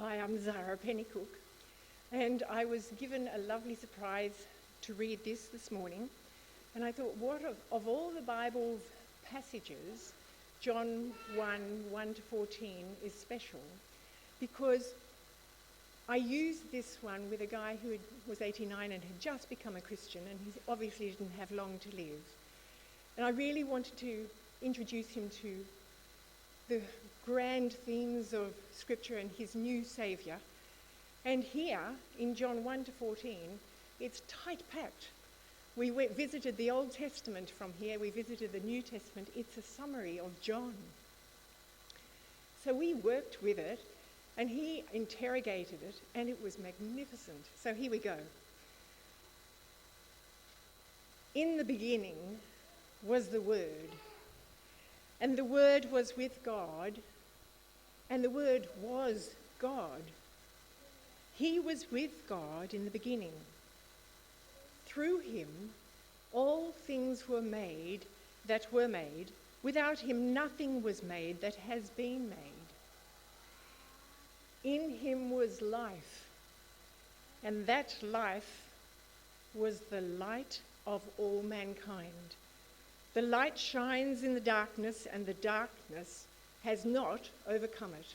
Hi, I'm Zara Pennycook, and I was given a lovely surprise to read this morning, and I thought, what of all the Bible's passages, John 1 to 14 is special, because I used this one with a guy who was 89 and had just become a Christian, and he obviously didn't have long to live. And I really wanted to introduce him to the grand themes of Scripture and his new Saviour. And here, in John 1 to 14, it's tight-packed. We visited the Old Testament from here, we visited the New Testament. It's a summary of John. So we worked with it, and he interrogated it, and it was magnificent. So here we go. In the beginning was the Word, and the Word was with God, and the Word was God. He was with God in the beginning. Through him, all things were made that were made. Without him, nothing was made that has been made. In him was life, and that life was the light of all mankind. The light shines in the darkness, and the darkness has not overcome it.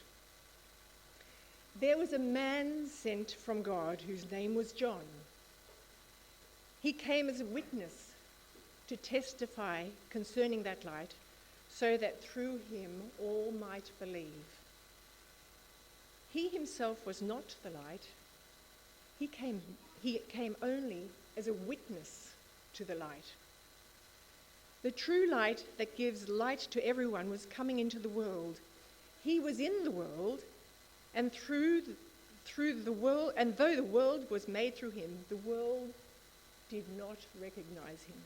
There was a man sent from God whose name was John. He came as a witness to testify concerning that light, so that through him all might believe. He himself was not the light. He came only as a witness to the light. The true light that gives light to everyone was coming into the world. He was in the world, and through the world, and though the world was made through him, the world did not recognize him.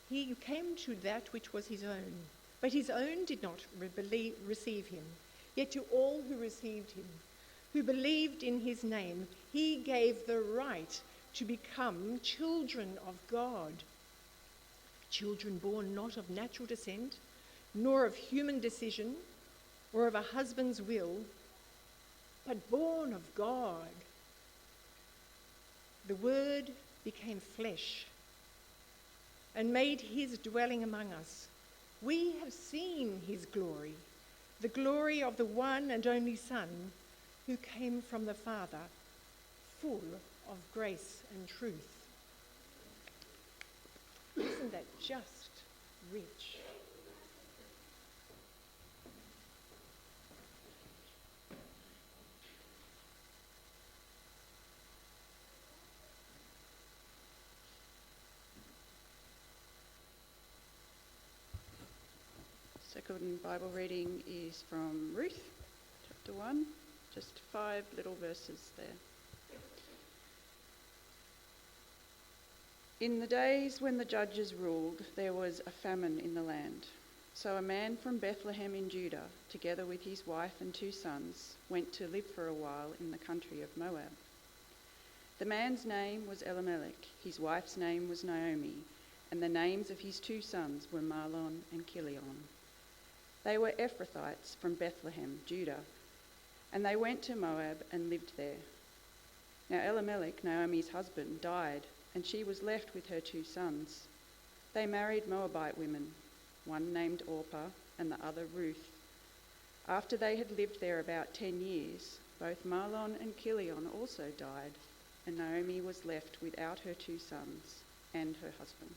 He came to that which was his own, but his own did not receive him. Yet to all who received him, who believed in his name, he gave the right to become children of God. Children born not of natural descent, nor of human decision, or of a husband's will, but born of God. The Word became flesh and made his dwelling among us. We have seen his glory, the glory of the one and only Son, who came from the Father, full of grace and truth. Isn't that just rich? Second Bible reading is from Ruth, chapter 1, just 5 little verses there. In the days when the judges ruled, there was a famine in the land. So a man from Bethlehem in Judah, together with his wife and 2 sons, went to live for a while in the country of Moab. The man's name was Elimelech, his wife's name was Naomi, and the names of his 2 sons were Mahlon and Chilion. They were Ephrathites from Bethlehem, Judah, and they went to Moab and lived there. Now Elimelech, Naomi's husband, died, and she was left with her 2 sons. They married Moabite women, one named Orpah and the other Ruth. After they had lived there about 10 years, both Mahlon and Chilion also died, and Naomi was left without her 2 sons and her husband.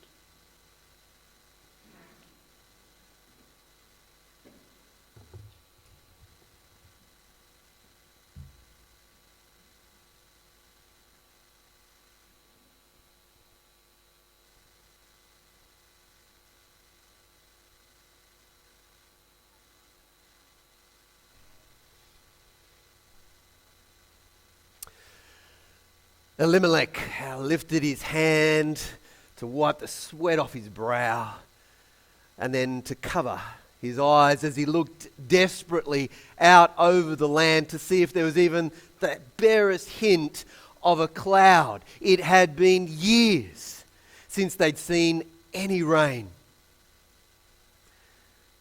Elimelech lifted his hand to wipe the sweat off his brow and then to cover his eyes as he looked desperately out over the land to see if there was even the barest hint of a cloud. It had been years since they'd seen any rain.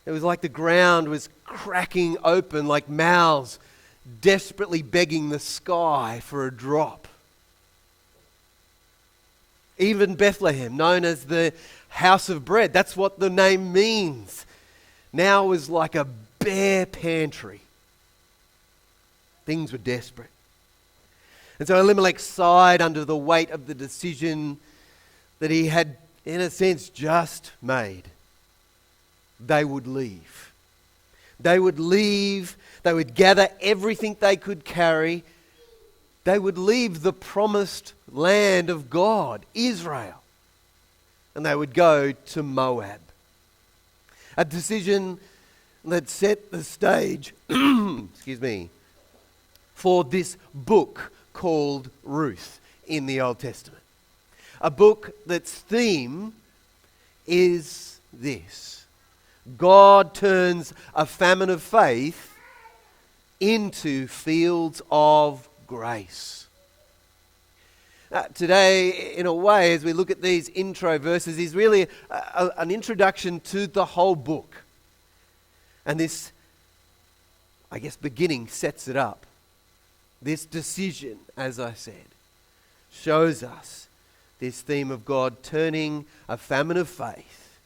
It was like the ground was cracking open, like mouths desperately begging the sky for a drop. Even Bethlehem, known as the house of bread, that's what the name means, now was like a bare pantry. Things were desperate. And so Elimelech sighed under the weight of the decision that he had, in a sense, just made. They would leave. They would leave. They would gather everything they could carry. They would leave the promised land of God, Israel. And they would go to Moab. A decision that set the stage, for this book called Ruth in the Old Testament. A book that's theme is this: God turns a famine of faith into fields of grace. Today, in a way, as we look at these intro verses, is really an introduction to the whole book. And this, I guess, beginning sets it up. This decision, as I said, shows us this theme of God turning a famine of faith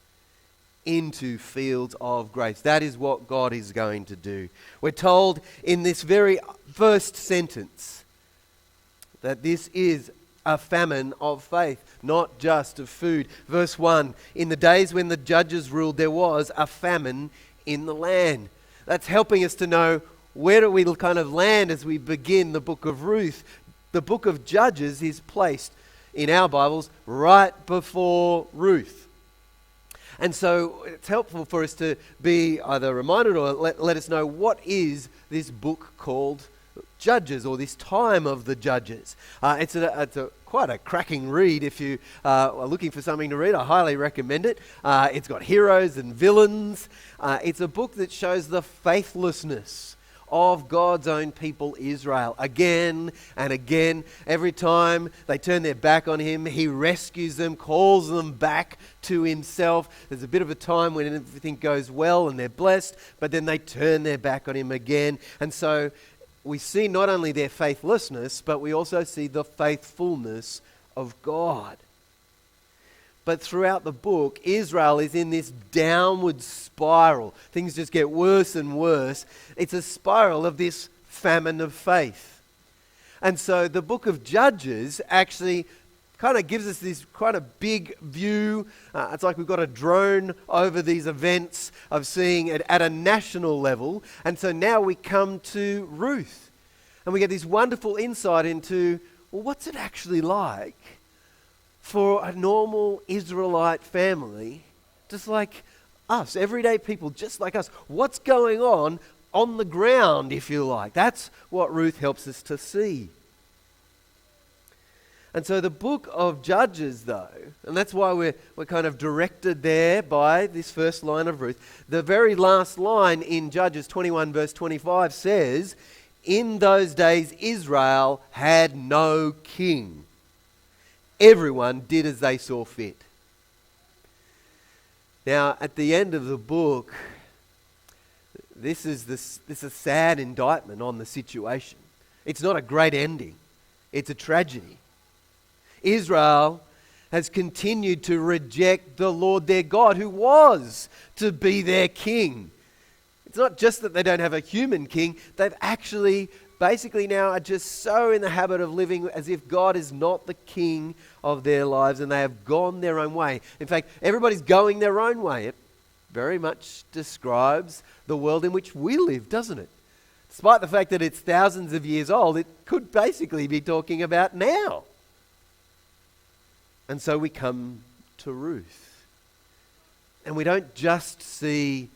into fields of grace. That is what God is going to do. We're told in this very first sentence that this is a famine of faith, not just of food. Verse 1, in the days when the judges ruled, there was a famine in the land. That's helping us to know where do we kind of land as we begin the book of Ruth. The book of Judges is placed in our Bibles right before Ruth. And so it's helpful for us to be either reminded or let us know what is this book called Judges, or this time of the Judges. It's quite a cracking read. If you are looking for something to read, I highly recommend it. It's got heroes and villains. It's a book that shows the faithlessness of God's own people, Israel. Again and again, every time they turn their back on him, he rescues them, calls them back to himself. There's a bit of a time when everything goes well and they're blessed, but then they turn their back on him again. And so we see not only their faithlessness, but we also see the faithfulness of God. But throughout the book, Israel is in this downward spiral. Things just get worse and worse. It's a spiral of this famine of faith. And so the book of Judges actually kind of gives us this quite a big view. It's like we've got a drone over these events of seeing it at a national level. And so now we come to Ruth. And we get this wonderful insight into, well, what's it actually like for a normal Israelite family, just like us, everyday people just like us? What's going on the ground, if you like? That's what Ruth helps us to see. And so the book of Judges, though, and that's why we're kind of directed there by this first line of Ruth. The very last line in Judges 21 verse 25 says, in those days Israel had no king. Everyone did as they saw fit. Now, at the end of the book, this is a sad indictment on the situation. It's not a great ending. It's a tragedy. Israel has continued to reject the Lord their God, who was to be their king. It's not just that they don't have a human king, they've actually basically now are just so in the habit of living as if God is not the king of their lives, and they have gone their own way. In fact, everybody's going their own way. It very much describes the world in which we live, doesn't it? Despite the fact that it's thousands of years old, it could basically be talking about now. And so we come to Ruth. And we don't just see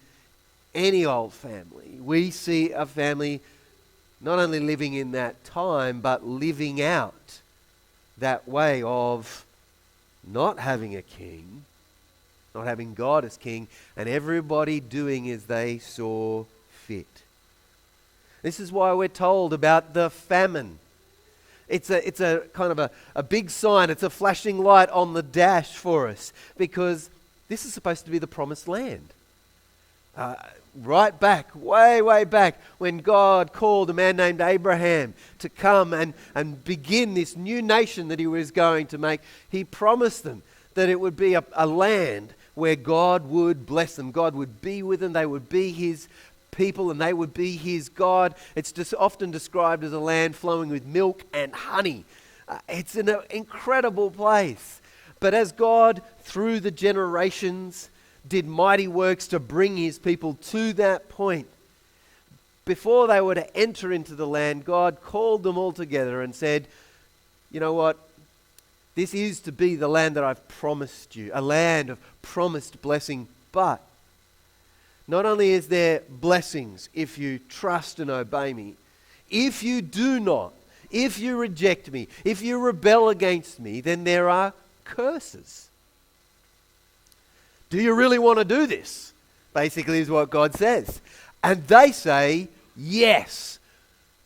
any old family. We see a family not only living in that time, but living out that way of not having a king, not having God as king, and everybody doing as they saw fit. This is why we're told about the famine. It's a kind of a big sign. It's a flashing light on the dash for us, because this is supposed to be the promised land. Right back, way back, when God called a man named Abraham to come and begin this new nation that he was going to make, he promised them that it would be a land where God would bless them. God would be with them. They would be his people and they would be his God. It's just often described as a land flowing with milk and honey. It's an incredible place. But as God, through the generations, did mighty works to bring his people to that point, before they were to enter into the land, God called them all together and said, you know what? This is to be the land that I've promised you, a land of promised blessing. But not only is there blessings if you trust and obey me, if you do not, if you reject me, if you rebel against me, then there are curses. Do you really want to do this? Basically is what God says. And they say, yes,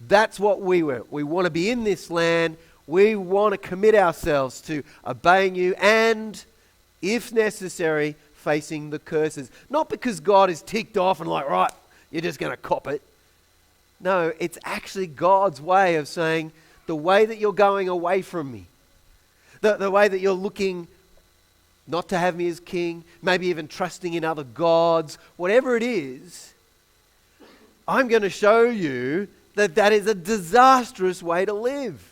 that's what we want. We want to be in this land. We want to commit ourselves to obeying you and, if necessary, facing the curses. Not because God is ticked off and like, right, you're just going to cop it. No, it's actually God's way of saying, the way that you're going away from me, the way that you're looking not to have me as king, maybe even trusting in other gods, whatever it is, I'm going to show you that that is a disastrous way to live.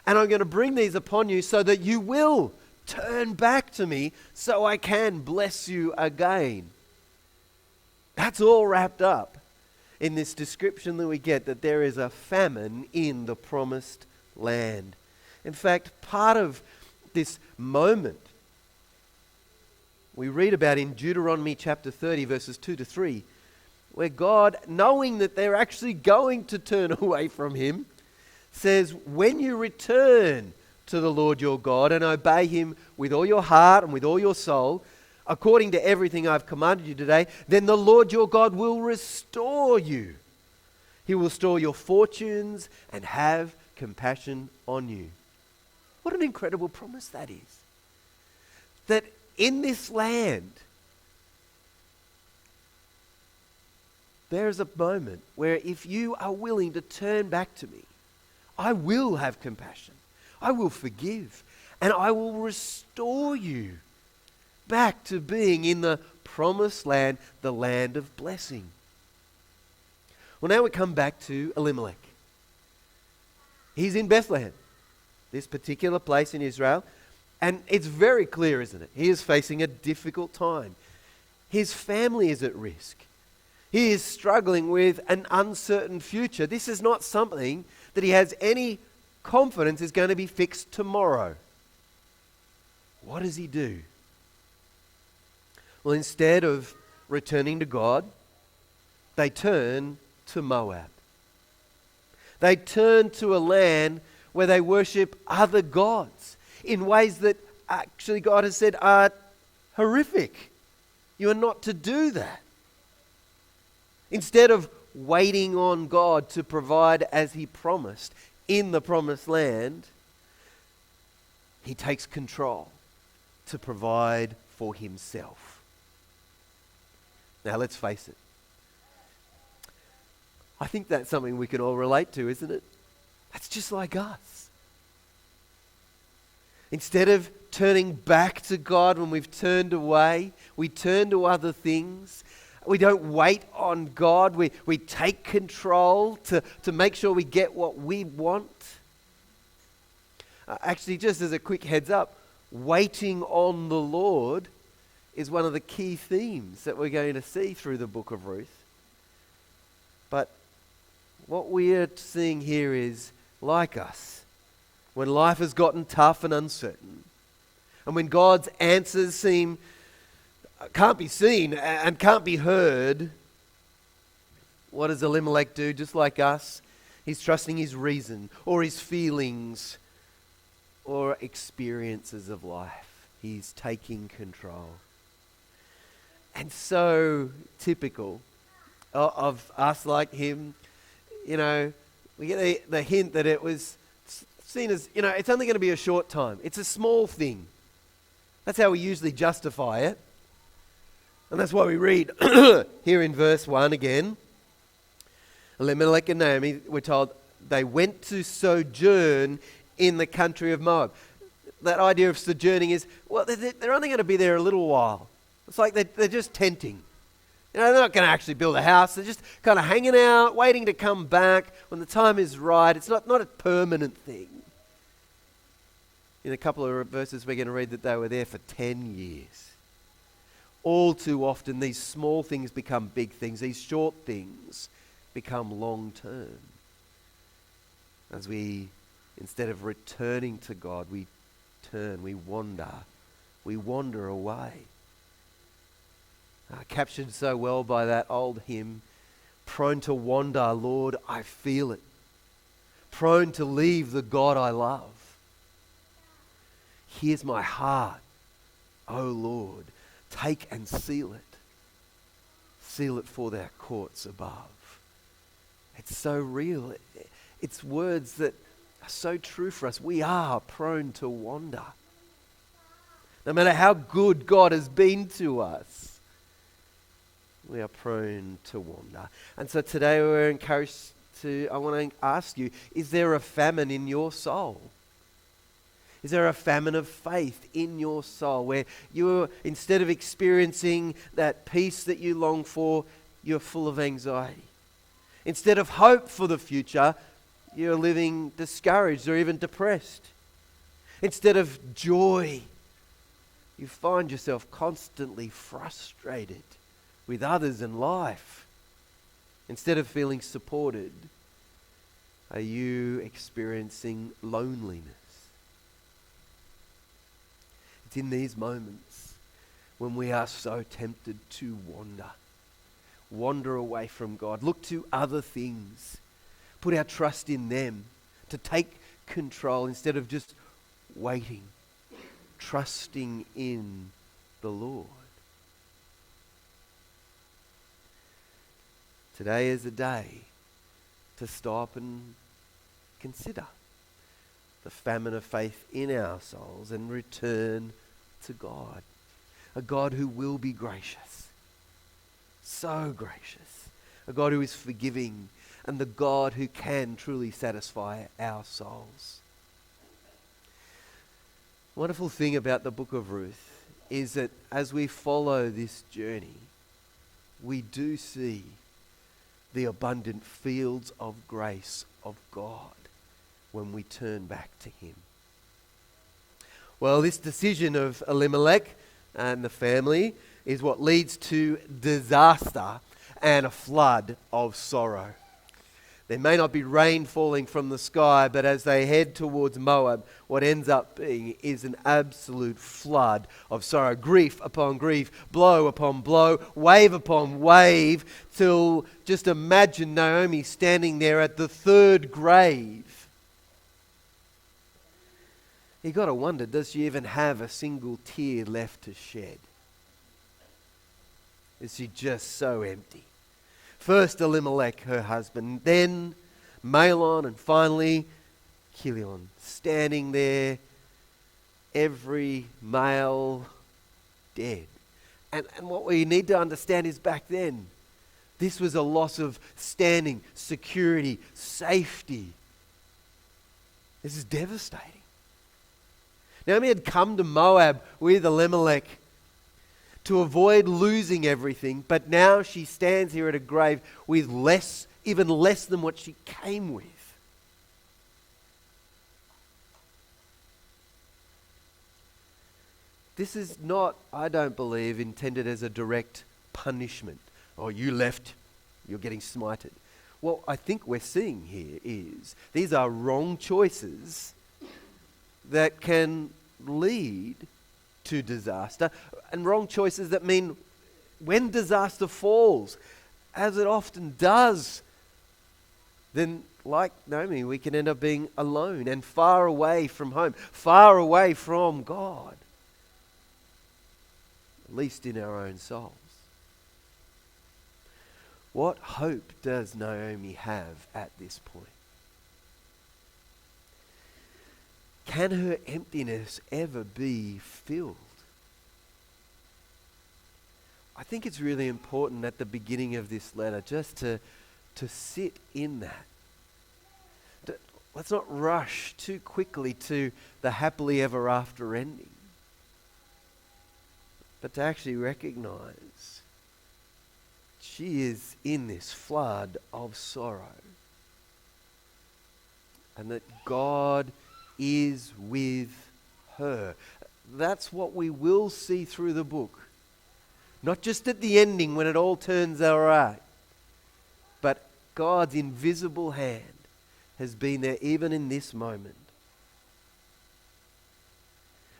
And I'm going to bring these upon you so that you will turn back to me so I can bless you again. That's all wrapped up in this description that we get, that there is a famine in the promised land. In fact, part of this moment we read about in Deuteronomy chapter 30 verses 2 to 3, where God, knowing that they're actually going to turn away from him, says, when you return to the Lord your God and obey him with all your heart and with all your soul, according to everything I've commanded you today, then the Lord your God will restore you. He will restore your fortunes and have compassion on you. What an incredible promise that is. That in this land, there is a moment where if you are willing to turn back to me, I will have compassion. I will forgive. And I will restore you back to being in the promised land, the land of blessing. Well, now we come back to Elimelech. He's in Bethlehem, this particular place in Israel. And it's very clear, isn't it? He is facing a difficult time. His family is at risk. He is struggling with an uncertain future. This is not something that he has any confidence is going to be fixed tomorrow. What does he do? Well, instead of returning to God, they turn to Moab. They turn to a land where they worship other gods in ways that actually God has said are horrific. You are not to do that. Instead of waiting on God to provide as he promised in the promised land, he takes control to provide for himself. Now let's face it. I think that's something we can all relate to, isn't it? That's just like us. Instead of turning back to God when we've turned away, we turn to other things. We don't wait on God. We take control to make sure we get what we want. Actually, just as a quick heads up, waiting on the Lord is one of the key themes that we're going to see through the book of Ruth. But what we're seeing here is, like us, when life has gotten tough and uncertain, and when God's answers can't be seen and can't be heard, what does Elimelech do? Just like us, he's trusting his reason or his feelings or experiences of life. He's taking control. And so typical of us like him, we get the hint that it was seen as, it's only going to be a short time. It's a small thing. That's how we usually justify it. And that's why we read here in verse 1 again. Elimelech and Naomi, we're told, they went to sojourn in the country of Moab. That idea of sojourning is, well, they're only going to be there a little while. It's like they're just tenting. You know, they're not going to actually build a house. They're just kind of hanging out, waiting to come back when the time is right. It's not a permanent thing. In a couple of verses, we're going to read that they were there for 10 years. All too often, these small things become big things. These short things become long term. As we, instead of returning to God, we turn, we wander away. Captured so well by that old hymn, prone to wander, Lord, I feel it. Prone to leave the God I love. Here's my heart, O Lord, take and seal it. Seal it for their courts above. It's so real. It's words that are so true for us. We are prone to wander. No matter how good God has been to us, we are prone to wander. And so today we're encouraged I want to ask you, is there a famine in your soul? Is there a famine of faith in your soul where you're, instead of experiencing that peace that you long for, you're full of anxiety? Instead of hope for the future, you're living discouraged or even depressed. Instead of joy, you find yourself constantly frustrated with others and life. Instead of feeling supported, are you experiencing loneliness? It's in these moments when we are so tempted to wander away from God, look to other things, put our trust in them to take control instead of just waiting, trusting in the Lord. Today is a day to stop and consider the famine of faith in our souls and return to God. A God who will be gracious, so gracious. A God who is forgiving, and the God who can truly satisfy our souls. Wonderful thing about the book of Ruth is that as we follow this journey, we do see the abundant fields of grace of God when we turn back to Him. Well, this decision of Elimelech and the family is what leads to disaster and a flood of sorrow. There may not be rain falling from the sky, but as they head towards Moab, what ends up being is an absolute flood of sorrow. Grief upon grief, blow upon blow, wave upon wave, till just imagine Naomi standing there at the third grave. You got to wonder, does she even have a single tear left to shed? Is she just so empty? First Elimelech, her husband, then Mahlon, and finally Chilion, standing there, every male dead. And what we need to understand is back then, this was a loss of standing, security, safety. This is devastating. Naomi had come to Moab with Elimelech to avoid losing everything, but now she stands here at a grave with less, even less than what she came with. This is not, I don't believe, intended as a direct punishment. Oh, you left, you're getting smited. What I think we're seeing here is these are wrong choices that can lead to disaster, and wrong choices that mean when disaster falls, as it often does, then like Naomi, we can end up being alone and far away from home, far away from God, at least in our own souls. What hope does Naomi have at this point? Can her emptiness ever be filled? I think it's really important at the beginning of this letter just to sit in that. Let's not rush too quickly to the happily ever after ending, but to actually recognize she is in this flood of sorrow and that God is with her. That's what we will see through the book. Not just at the ending when it all turns all right, but God's invisible hand has been there even in this moment.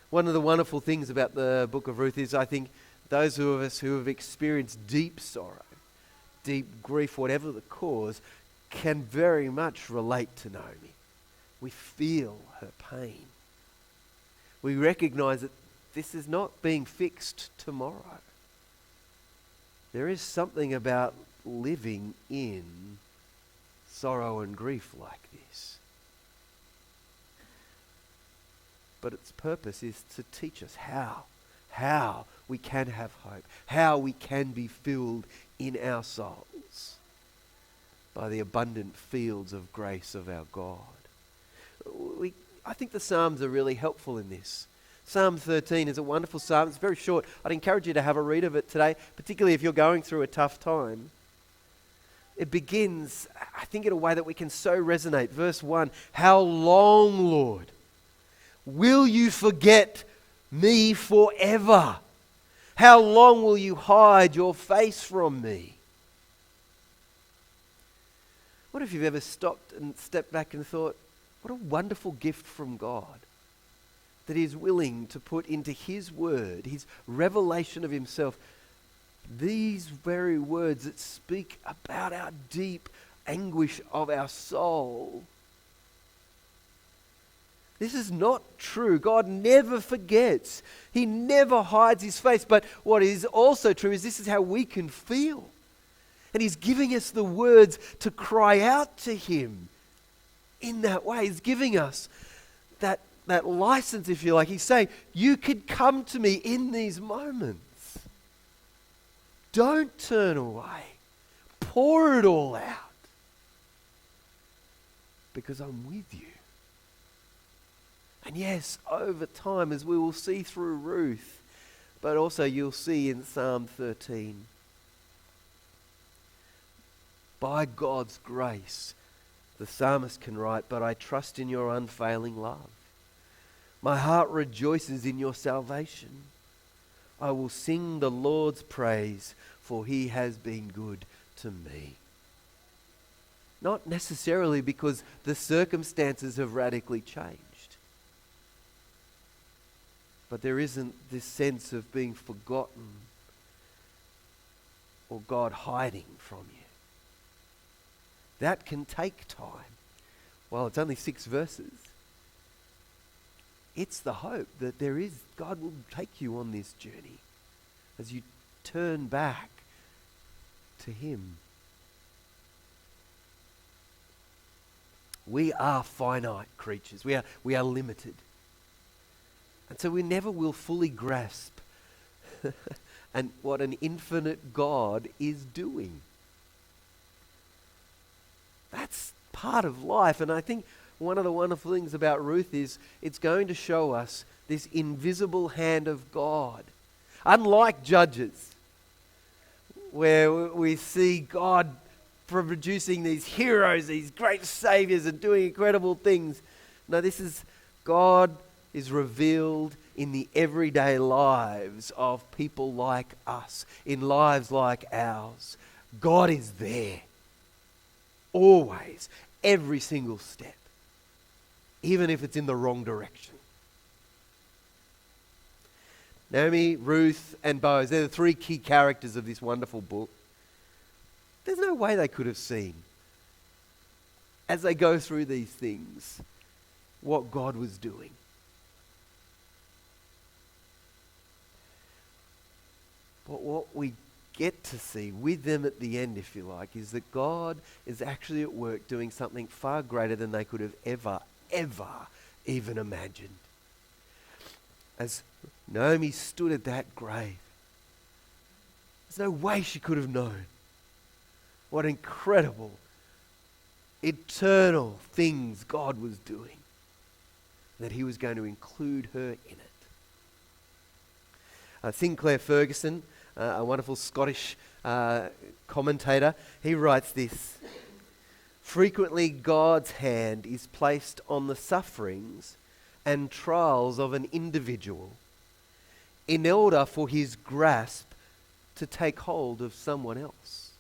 One of the wonderful things about the book of Ruth is, I think, those of us who have experienced deep sorrow, deep grief, whatever the cause, can very much relate to Naomi. We feel her pain. We recognize that this is not being fixed tomorrow. There is something about living in sorrow and grief like this. But its purpose is to teach us how we can have hope, how we can be filled in our souls by the abundant fields of grace of our God. I think the Psalms are really helpful in this. Psalm 13 is a wonderful psalm. It's very short. I'd encourage you to have a read of it today, particularly if you're going through a tough time. It begins, I think, in a way that we can so resonate. Verse 1, "How long, Lord, will you forget me forever? How long will you hide your face from me?" What if you've ever stopped and stepped back and thought, what a wonderful gift from God, that He is willing to put into His word, His revelation of Himself, these very words that speak about our deep anguish of our soul. This is not true. God never forgets. He never hides His face. But what is also true is this is how we can feel. And He's giving us the words to cry out to Him in that way. He's giving us that license, if you like. He's saying, you could come to me in these moments. Don't turn away. Pour it all out. Because I'm with you. And yes, over time, as we will see through Ruth, but also you'll see in Psalm 13, by God's grace, the psalmist can write, "But I trust in your unfailing love. My heart rejoices in your salvation. I will sing the Lord's praise, for He has been good to me." Not necessarily because the circumstances have radically changed, but there isn't this sense of being forgotten or God hiding from you. That can take time. Well, it's only 6 verses. It's the hope that God will take you on this journey as you turn back to Him. We are finite creatures. We are limited. And so we never will fully grasp and what an infinite God is doing. That's part of life. And I think one of the wonderful things about Ruth is it's going to show us this invisible hand of God. Unlike Judges, where we see God producing these heroes, these great saviors, and doing incredible things. No, God is revealed in the everyday lives of people like us, in lives like ours. God is there. Always. Every single step. Even if it's in the wrong direction. Naomi, Ruth, and Boaz, they're the 3 key characters of this wonderful book. There's no way they could have seen, as they go through these things, what God was doing. But what we get to see with them at the end, if you like, is that God is actually at work doing something far greater than they could have ever even imagined. As Naomi stood at that grave, There's no way she could have known what incredible, eternal things God was doing, that he was going to include her in it. Sinclair Ferguson, a wonderful Scottish commentator, he writes this: frequently God's hand is placed on the sufferings and trials of an individual in order for his grasp to take hold of someone else.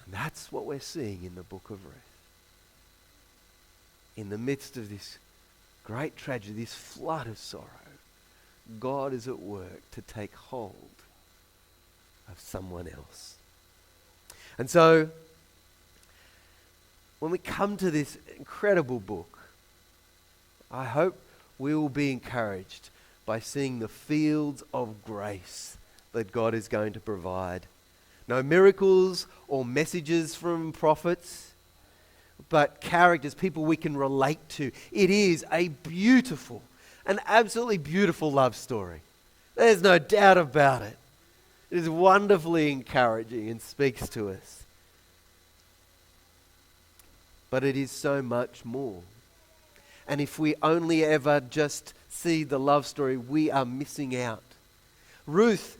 And that's what we're seeing in the book of Ruth. In the midst of this great tragedy, this flood of sorrow, God is at work to take hold of someone else. And so, when we come to this incredible book, I hope we will be encouraged by seeing the fields of grace that God is going to provide. No miracles or messages from prophets, but characters, people we can relate to. It is a beautiful, an absolutely beautiful love story. There's no doubt about it. It is wonderfully encouraging and speaks to us. But it is so much more. And if we only ever just see the love story, we are missing out. Ruth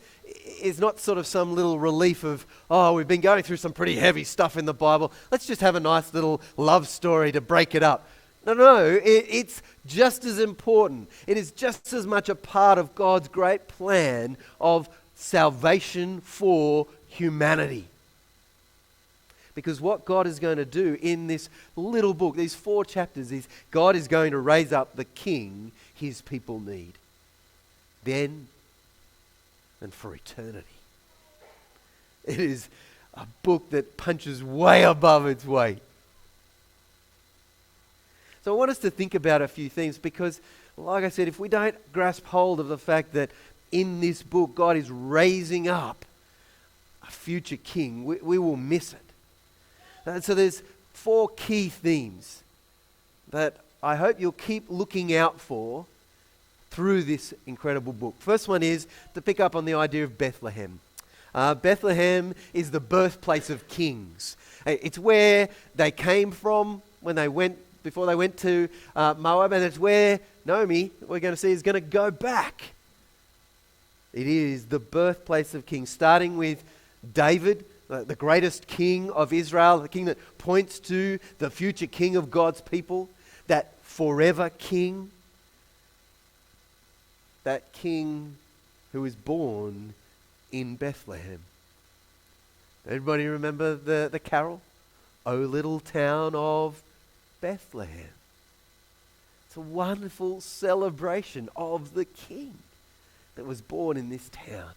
is not sort of some little relief of, oh, we've been going through some pretty heavy stuff in the Bible. Let's just have a nice little love story to break it up. No, it's just as important. It is just as much a part of God's great plan of salvation for humanity. Because what God is going to do in this little book, these 4 chapters, is God is going to raise up the king his people need. Then and for eternity. It is a book that punches way above its weight. So I want us to think about a few things because, like I said, if we don't grasp hold of the fact that in this book God is raising up a future king, we will miss it. And so there's 4 key themes that I hope you'll keep looking out for through this incredible book. First one is to pick up on the idea of Bethlehem. Bethlehem is the birthplace of kings. It's where they came from before they went to Moab, and it's where Naomi, we're going to see, is going to go back. It is the birthplace of kings, starting with David, the greatest king of Israel, the king that points to the future king of God's people, that forever king, that king who was born in Bethlehem. Everybody remember the carol? O little town of Bethlehem. It's a wonderful celebration of the king that was born in this town.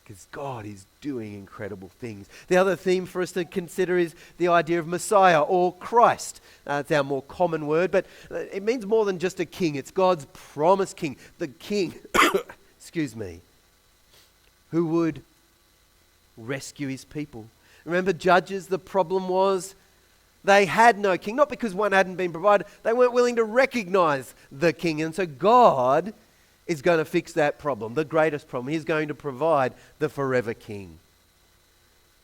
Because God is doing incredible things. The other theme for us to consider is the idea of Messiah or Christ. It's our more common word, but it means more than just a king. It's God's promised king. The king, who would rescue his people. Remember Judges, the problem was they had no king. Not because one hadn't been provided. They weren't willing to recognize the king. And so God is going to fix that problem, the greatest problem. He's going to provide the forever king.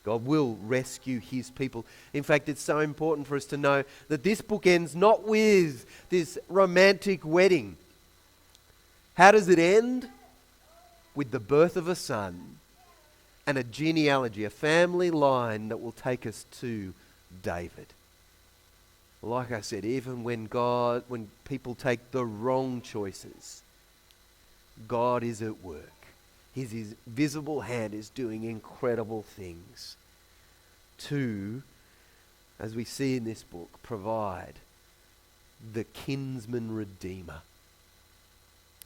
God will rescue his people. In fact, it's so important for us to know that this book ends not with this romantic wedding. How does it end? With the birth of a son and a genealogy, a family line that will take us to David. Like I said, even when people take the wrong choices, God is at work. His visible hand is doing incredible things to, as we see in this book, provide the kinsman redeemer.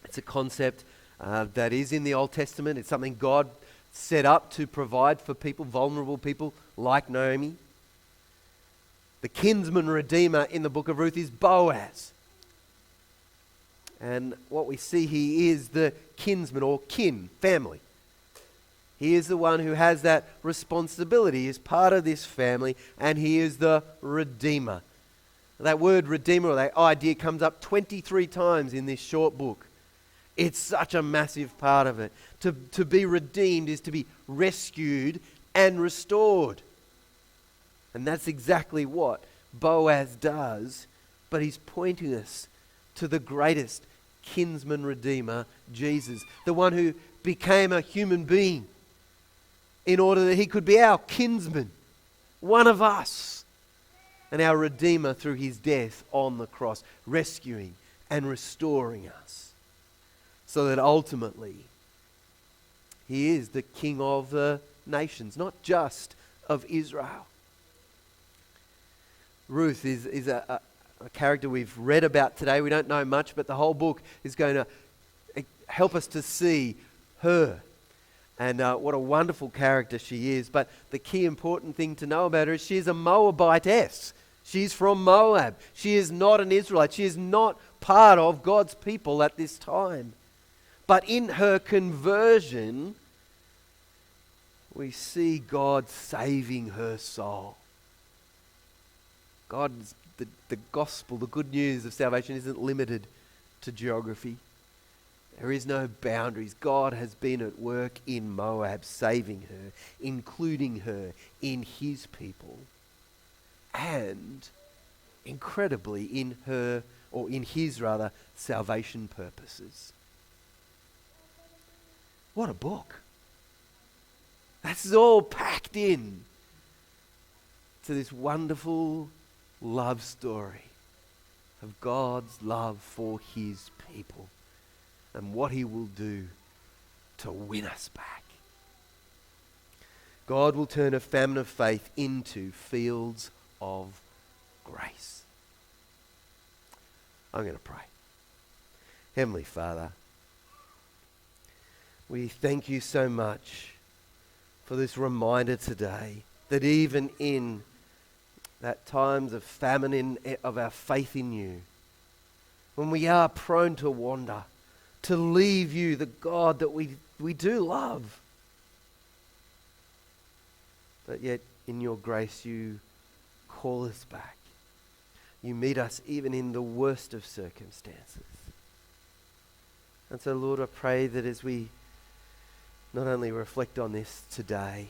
It's a concept that is in the Old Testament. It's something God set up to provide for people, vulnerable people like Naomi. The kinsman redeemer in the book of Ruth is Boaz. And what we see he is the kinsman or kin, family. He is the one who has that responsibility. He is part of this family and he is the redeemer. That word redeemer or that idea comes up 23 times in this short book. It's such a massive part of it. To be redeemed is to be rescued and restored. And that's exactly what Boaz does, but he's pointing us to the greatest kinsman redeemer, Jesus, the one who became a human being in order that he could be our kinsman, one of us, and our redeemer through his death on the cross, rescuing and restoring us, so that ultimately he is the King of the nations, not just of Israel. Ruth is a character we've read about today. We don't know much, but the whole book is going to help us to see her. And what a wonderful character she is. But the key important thing to know about her is she is a Moabitess. She's from Moab. She is not an Israelite. She is not part of God's people at this time. But in her conversion, we see God saving her soul. God's the gospel, the good news of salvation isn't limited to geography. There is no boundaries. God has been at work in Moab, saving her, including her in his people, and incredibly in her, or in his rather, salvation purposes. What a book. That's all packed in to this wonderful love story of God's love for his people and what he will do to win us back. God will turn a famine of faith into fields of grace. I'm going to pray. Heavenly Father, we thank you so much for this reminder today that even in that times of famine of our faith in you, when we are prone to wander, to leave you, the God that we do love, but yet in your grace you call us back. You meet us even in the worst of circumstances. And so, Lord, I pray that as we not only reflect on this today,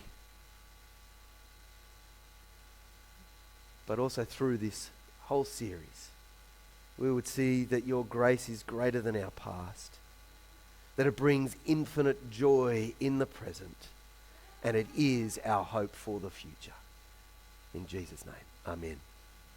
but also through this whole series, we would see that your grace is greater than our past, that it brings infinite joy in the present, and it is our hope for the future. In Jesus' name, amen.